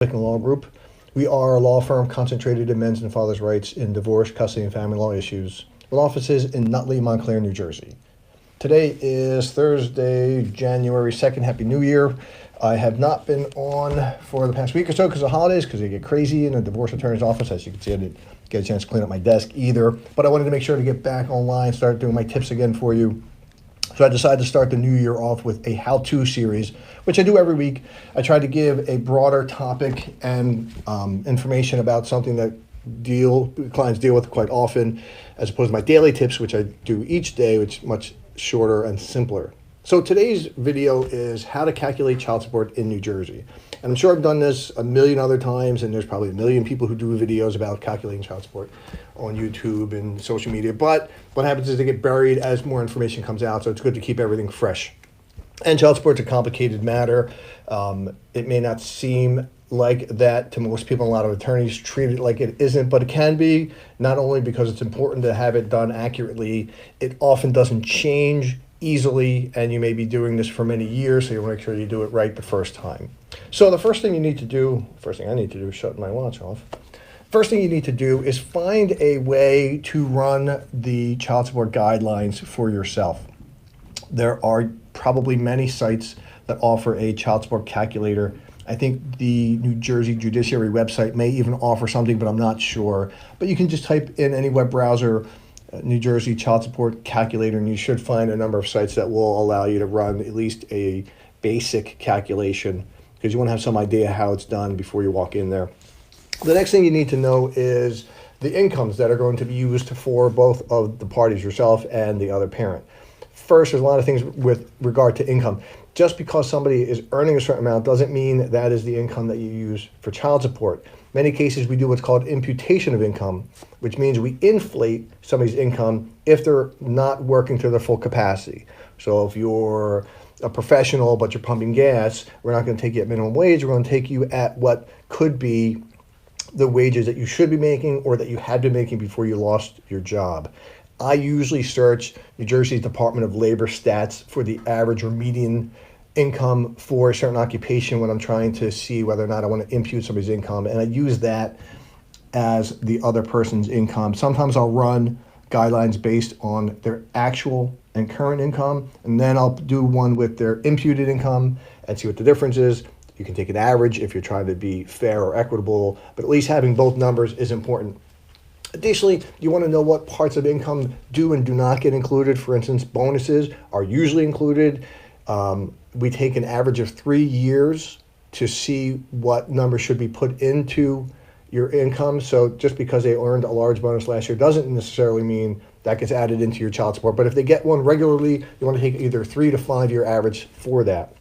Quicken Law Group. We are a law firm concentrated in men's and fathers' rights in divorce, custody, and family law issues, with offices in Nutley, Montclair, New Jersey. Today is Thursday, January 2nd. Happy New Year. I have not been on for the past week or so because of the holidays, because they get crazy in the divorce attorney's office. As you can see, I didn't get a chance to clean up my desk either, but I wanted to make sure to get back online, start doing my tips again for you. So I decided to start the new year off with a how-to series, which I do every week. I try to give a broader topic and information about something that clients deal with quite often, as opposed to my daily tips, which I do each day, which is much shorter and simpler. So today's video is how to calculate child support in New Jersey. And I'm sure I've done this a million other times, and there's probably a million people who do videos about calculating child support on YouTube and social media. But what happens is they get buried as more information comes out, so it's good to keep everything fresh. And child support's a complicated matter. It may not seem like that to most people. A lot of attorneys treat it like it isn't, but it can be, not only because it's important to have it done accurately, it often doesn't change easily, and you may be doing this for many years, so you want to make sure you do it right the first time. So the first thing I need to do is shut my watch off. First thing you need to do is find a way to run the child support guidelines for yourself. There are probably many sites that offer a child support calculator. I think the New Jersey Judiciary website may even offer something, but I'm not sure. But you can just type in any web browser, New Jersey Child Support Calculator, and you should find a number of sites that will allow you to run at least a basic calculation, because you want to have some idea how it's done before you walk in there. The next thing you need to know is the incomes that are going to be used for both of the parties, yourself and the other parent. First, there's a lot of things with regard to income. Just because somebody is earning a certain amount doesn't mean that is the income that you use for child support. Many cases we do what's called imputation of income, which means we inflate somebody's income if they're not working to their full capacity. So if you're a professional but you're pumping gas, we're not going to take you at minimum wage. We're going to take you at what could be the wages that you should be making or that you had been making before you lost your job. I usually search New Jersey's Department of Labor stats for the average or median income for a certain occupation when I'm trying to see whether or not I want to impute somebody's income, and I use that as the other person's income. Sometimes I'll run guidelines based on their actual and current income, and then I'll do one with their imputed income and see what the difference is. You can take an average if you're trying to be fair or equitable, but at least having both numbers is important. Additionally, you want to know what parts of income do and do not get included. For instance, bonuses are usually included. We take an average of 3 years to see what number should be put into your income. So just because they earned a large bonus last year doesn't necessarily mean that gets added into your child support. But if they get one regularly, you want to take either 3 to 5 year average for that.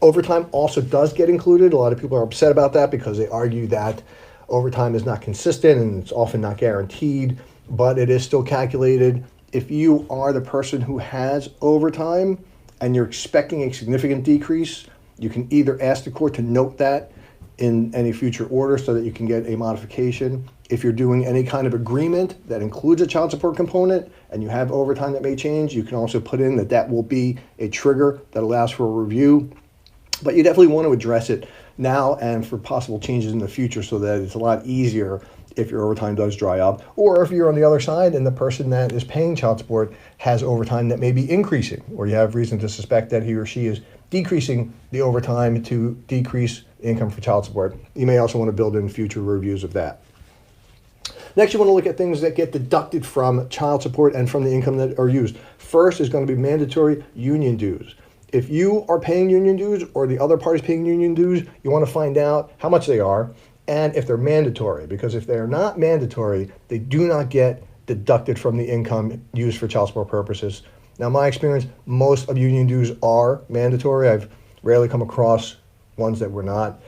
Overtime also does get included. A lot of people are upset about that because they argue that overtime is not consistent and it's often not guaranteed, but it is still calculated. If you are the person who has overtime and you're expecting a significant decrease, you can either ask the court to note that in any future order so that you can get a modification. If you're doing any kind of agreement that includes a child support component and you have overtime that may change, you can also put in that that will be a trigger that allows for a review. But you definitely want to address it now and for possible changes in the future so that it's a lot easier if your overtime does dry up, or if you're on the other side and the person that is paying child support has overtime that may be increasing, or you have reason to suspect that he or she is decreasing the overtime to decrease income for child support. You may also want to build in future reviews of that. Next, you want to look at things that get deducted from child support and from the income that are used. First is going to be mandatory union dues. If you are paying union dues or the other party is paying union dues, you want to find out how much they are and if they're mandatory, because if they're not mandatory, they do not get deducted from the income used for child support purposes. Now, in my experience, most of union dues are mandatory. I've rarely come across ones that were not,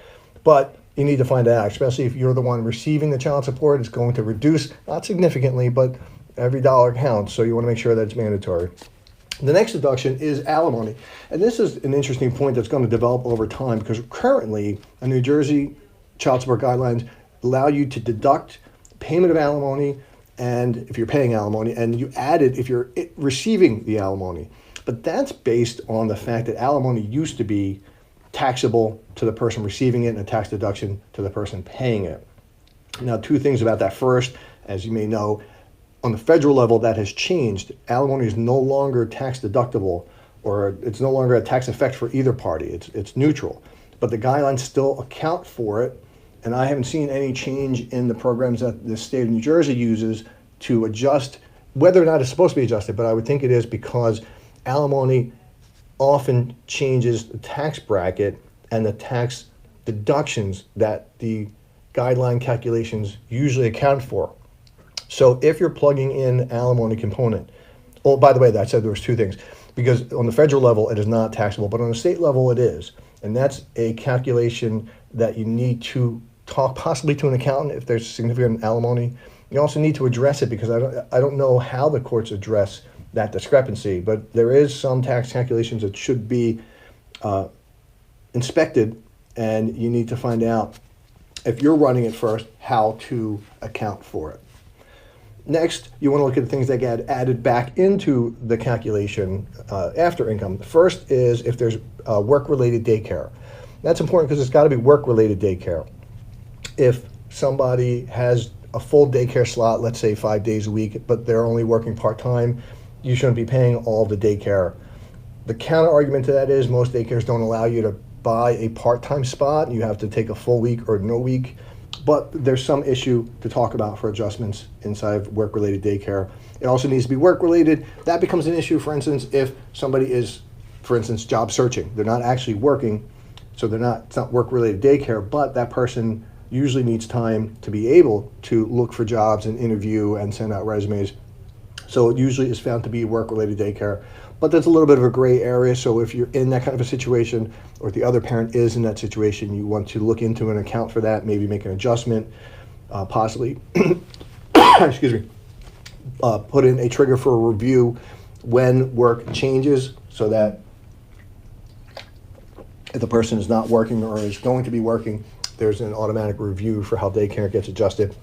but you need to find out, especially if you're the one receiving the child support. It's going to reduce, not significantly, but every dollar counts, so you want to make sure that it's mandatory. The next deduction is alimony. And this is an interesting point that's going to develop over time, because currently a New Jersey child support guidelines allow you to deduct payment of alimony, and if you're paying alimony, and you add it if you're receiving the alimony. But that's based on the fact that alimony used to be taxable to the person receiving it and a tax deduction to the person paying it. Now, two things about that. First, as you may know, on the federal level, that has changed. Alimony is no longer tax deductible, or it's no longer a tax effect for either party. It's neutral. But the guidelines still account for it, and I haven't seen any change in the programs that the state of New Jersey uses to adjust, whether or not it's supposed to be adjusted, but I would think it is, because alimony often changes the tax bracket and the tax deductions that the guideline calculations usually account for. So if you're plugging in alimony component, oh, by the way, I said there was two things, because on the federal level it is not taxable, but on the state level it is. And that's a calculation that you need to talk possibly to an accountant if there's significant alimony. You also need to address it, because I don't know how the courts address that discrepancy, but there is some tax calculations that should be inspected, and you need to find out, if you're running it first, how to account for it. Next, you want to look at the things that get added back into the calculation after income. The first is if there's work-related daycare. That's important because it's got to be work-related daycare. If somebody has a full daycare slot, let's say 5 days a week, but they're only working part-time, you shouldn't be paying all the daycare. The counter argument to that is most daycares don't allow you to buy a part-time spot. You have to take a full week or no week. But there's some issue to talk about for adjustments inside of work-related daycare. It also needs to be work-related. That becomes an issue, for instance, if somebody is, for instance, job searching. They're not actually working, so it's not work-related daycare, but that person usually needs time to be able to look for jobs and interview and send out resumes. So it usually is found to be work-related daycare. But there's a little bit of a gray area, so if you're in that kind of a situation, or if the other parent is in that situation, you want to look into and account for that, maybe make an adjustment, possibly, excuse me, put in a trigger for a review when work changes, so that if the person is not working or is going to be working, there's an automatic review for how daycare gets adjusted.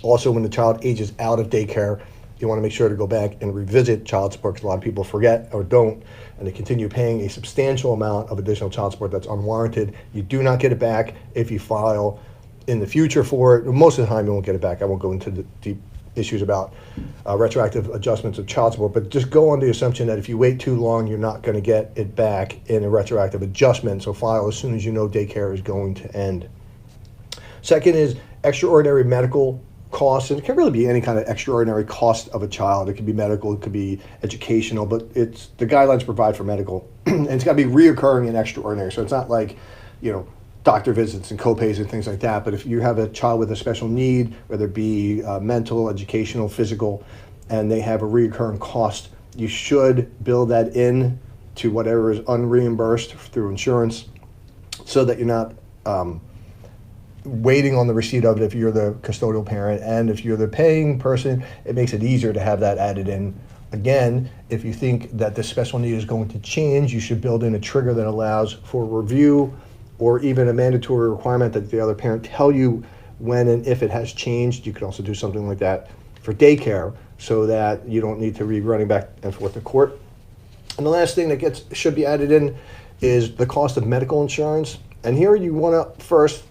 Also, when the child ages out of daycare, you want to make sure to go back and revisit child support, because a lot of people forget or don't, and they continue paying a substantial amount of additional child support that's unwarranted. You do not get it back if you file in the future for it. Most of the time you won't get it back. I won't go into the deep issues about retroactive adjustments of child support, but just go on the assumption that if you wait too long, you're not going to get it back in a retroactive adjustment. So file as soon as you know daycare is going to end. Second is extraordinary medical costs, and it can really be any kind of extraordinary cost of a child. It could be medical, it could be educational, but the guidelines provide for medical, and it's got to be reoccurring and extraordinary. So it's not like, doctor visits and co-pays and things like that. But if you have a child with a special need, whether it be mental, educational, physical, and they have a reoccurring cost, you should build that in to whatever is unreimbursed through insurance, so that you're not waiting on the receipt of it if you're the custodial parent. And if you're the paying person, it makes it easier to have that added in. Again, if you think that the special need is going to change, you should build in a trigger that allows for review, or even a mandatory requirement that the other parent tell you when and if it has changed. You could also do something like that for daycare, so that you don't need to be running back and forth to court. And the last thing that should be added in is the cost of medical insurance. And here you want to first,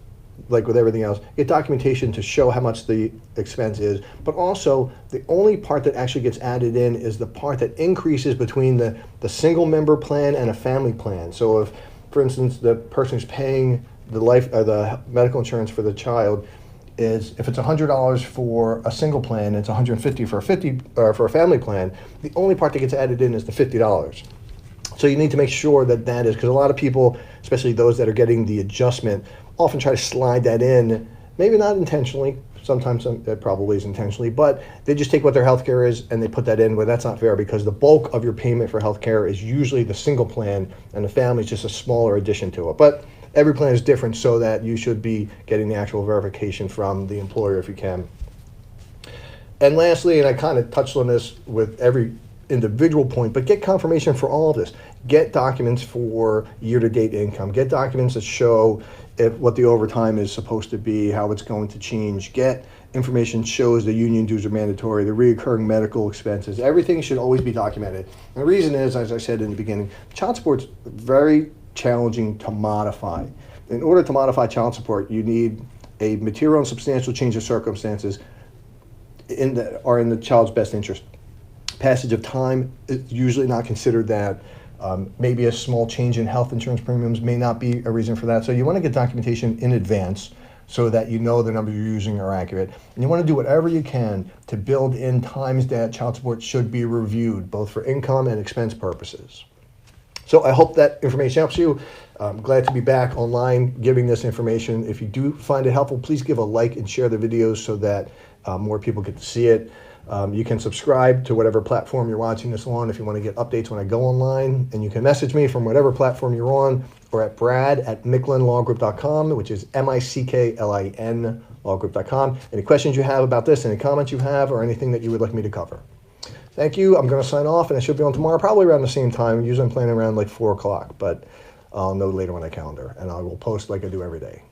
like with everything else, get documentation to show how much the expense is. But also, the only part that actually gets added in is the part that increases between the single member plan and a family plan. So if, for instance, the person who's paying the medical insurance for the child is, if it's $100 for a single plan, it's $150 for a family plan, the only part that gets added in is the $50. So you need to make sure that is, because a lot of people, especially those that are getting the adjustment, often try to slide that in, maybe not intentionally, sometimes it probably is intentionally, but they just take what their healthcare is and they put that in. Well, that's not fair, because the bulk of your payment for healthcare is usually the single plan, and the family is just a smaller addition to it. But every plan is different, so that you should be getting the actual verification from the employer if you can. And lastly, and I kind of touched on this with every individual point, but get confirmation for all of this. Get documents for year-to-date income. Get documents that show what the overtime is supposed to be, how it's going to change. Get information shows the union dues are mandatory, the reoccurring medical expenses. Everything should always be documented. And the reason is, as I said in the beginning, child support's very challenging to modify. In order to modify child support, you need a material and substantial change of circumstances are in the child's best interest. Passage of time is usually not considered that. Maybe a small change in health insurance premiums may not be a reason for that. So you want to get documentation in advance so that you know the numbers you're using are accurate. And you want to do whatever you can to build in times that child support should be reviewed, both for income and expense purposes. So I hope that information helps you. I'm glad to be back online giving this information. If you do find it helpful, please give a like and share the videos so that more people get to see it. You can subscribe to whatever platform you're watching this on if you want to get updates when I go online. And you can message me from whatever platform you're on or at brad@micklinlawgroup.com, which is MICKLIN lawgroup.com. Any questions you have about this, any comments you have, or anything that you would like me to cover. Thank you. I'm going to sign off, and I should be on tomorrow, probably around the same time. Usually I'm planning around like 4 o'clock, but I'll know later on my calendar, and I will post like I do every day.